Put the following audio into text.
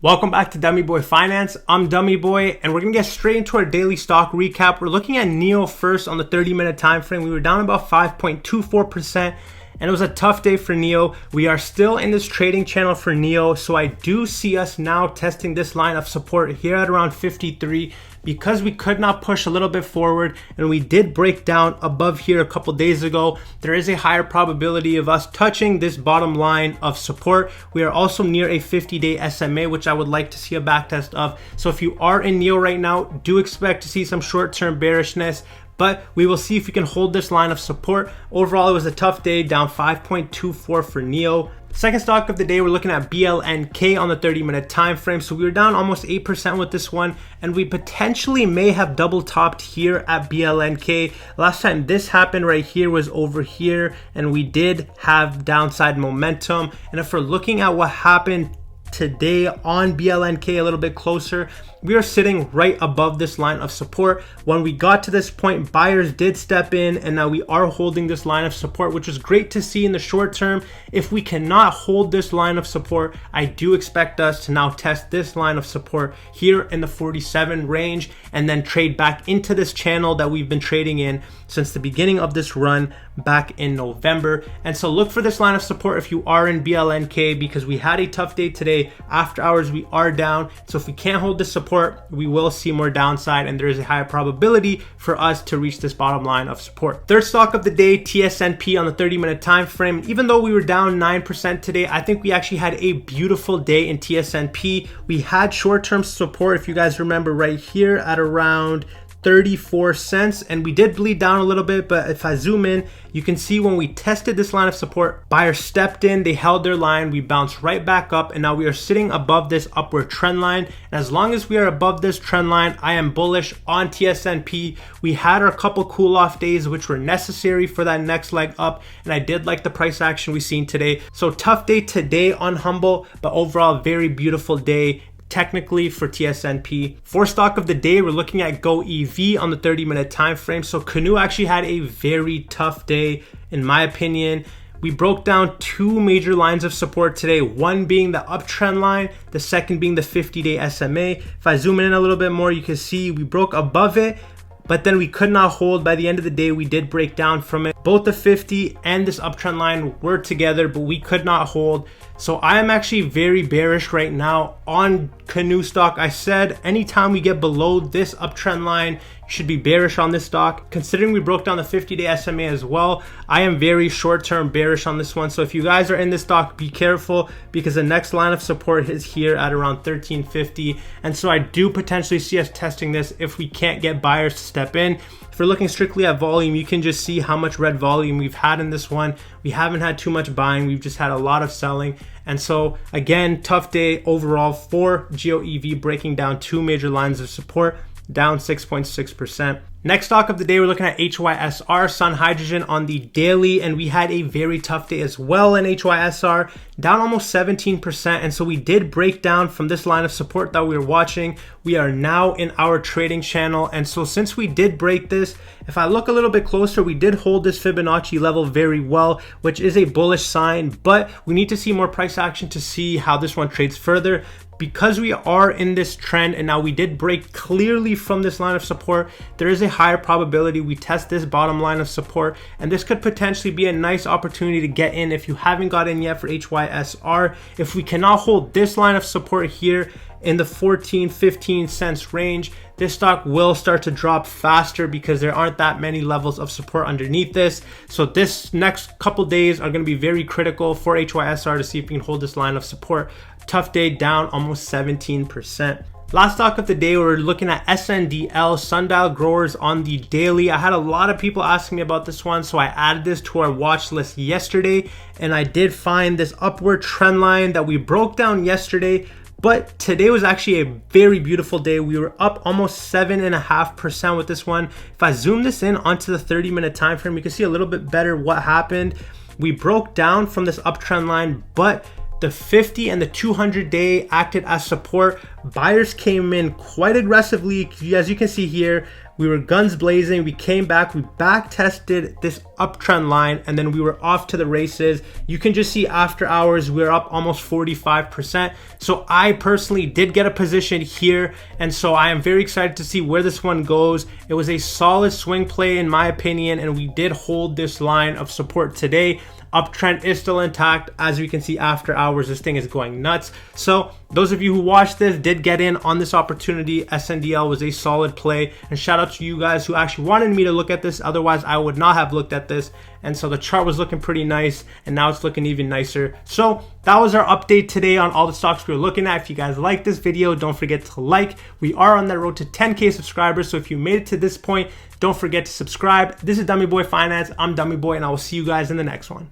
Welcome back to Dummy Boy Finance. I'm Dummy Boy, and we're gonna get straight into our daily stock recap. We're looking at NIO first on the 30-minute time frame. We were down about 5.24%, and it was a tough day for NIO. We are still in this trading channel for NIO, so I do see us now testing this line of support here at around 53. Because we could not push a little bit forward and we did break down above here a couple days ago, there is a higher probability of us touching this bottom line of support. We are also near a 50-day SMA, which I would like to see a backtest of. So if you are in NIO right now, do expect to see some short-term bearishness, but we will see if we can hold this line of support. Overall, it was a tough day, down 5.24 for NIO. Second stock of the day, we're looking at BLNK on the 30-minute time frame. So we were down almost 8% with this one, and we potentially may have double topped here at BLNK. Last time this happened right here was over here, and we did have downside momentum. And if we're looking at what happened today on BLNK a little bit closer, we are sitting right above this line of support. When we got to this point, buyers did step in, and now we are holding this line of support, which is great to see in the short term. If we cannot hold this line of support, I do expect us to now test this line of support here in the 47 range and then trade back into this channel that we've been trading in since the beginning of this run back in November. And so look for this line of support if you are in BLNK, because we had a tough day today. After hours, we are down. So if we can't hold this support, we will see more downside, and there is a higher probability for us to reach this bottom line of support. Third stock of the day, TSNP on the 30-minute time frame. Even though we were down 9% today, I think we actually had a beautiful day in TSNP. We had short-term support, if you guys remember, right here at around 34 cents, and we did bleed down a little bit, but if I zoom in, you can see when we tested this line of support, buyers stepped in, they held their line, we bounced right back up, and now we are sitting above this upward trend line. And as long as we are above this trend line, I am bullish on TSNP. We had our couple cool off days which were necessary for that next leg up, and I did like the price action we've seen today. So tough day today on Humble, but overall very beautiful day technically for TSNP. For stock of the day, we're looking at GOEV on the 30-minute time frame. So Canoo actually had a very tough day, in my opinion. We broke down two major lines of support today, one being the uptrend line, the second being the 50-day SMA. If I zoom in a little bit more, you can see we broke above it, but then we could not hold. By the end of the day, we did break down from it. Both the 50 and this uptrend line were together, but we could not hold. So I am actually very bearish right now on Canoo stock. I said anytime we get below this uptrend line, you should be bearish on this stock. Considering we broke down the 50-day SMA as well, I am very short-term bearish on this one. So if you guys are in this stock, be careful, because the next line of support is here at around 1350. And so I do potentially see us testing this if we can't get buyers to step in. If we're looking strictly at volume, you can just see how much red volume we've had in this one. We haven't had too much buying, we've just had a lot of selling. And so again, tough day overall for GOEV, breaking down two major lines of support, down 6.6%. Next stock of the day, we're looking at HYSR, Sun Hydrogen on the daily, and we had a very tough day as well in HYSR, down almost 17%. And so we did break down from this line of support that we were watching. We are now in our trading channel, and so since we did break this, if I look a little bit closer, we did hold this Fibonacci level very well, which is a bullish sign, but we need to see more price action to see how this one trades further. Because we are in this trend and now we did break clearly from this line of support, there is a higher probability we test this bottom line of support, and this could potentially be a nice opportunity to get in if you haven't got in yet for HYSR. If we cannot hold this line of support here in the 14-15 cents range, this stock will start to drop faster because there aren't that many levels of support underneath this. So this next couple days are going to be very critical for HYSR to see if we can hold this line of support. Tough day, down almost 17%. Last stock of the day, we're looking at SNDL, Sundial Growers on the daily. I had a lot of people asking me about this one, so I added this to our watch list yesterday, and I did find this upward trend line that we broke down yesterday. But today was actually a very beautiful day. We were up almost 7.5% with this one. If I zoom this in onto the 30-minute time frame, you can see a little bit better what happened. We broke down from this uptrend line, but the 50 and the 200-day acted as support. Buyers came in quite aggressively. As you can see here, We were guns blazing. We came back, we back tested this uptrend line, and then we were off to the races. You can just see after hours, we're up almost 45%. So I personally did get a position here. And so I am very excited to see where this one goes. It was a solid swing play in my opinion, and we did hold this line of support today. Uptrend is still intact. As we can see after hours, this thing is going nuts. So those of you who watched this did get in on this opportunity. SNDL was a solid play, and shout out to you guys who actually wanted me to look at this. Otherwise I would not have looked at this. And so the chart was looking pretty nice, and now it's looking even nicer. So that was our update today on all the stocks we were looking at. If you guys like this video, don't forget to like. We are on that road to 10K subscribers, so if you made it to this point, don't forget to subscribe. This is Dummy Boy Finance. I'm Dummy Boy, and I will see you guys in the next one.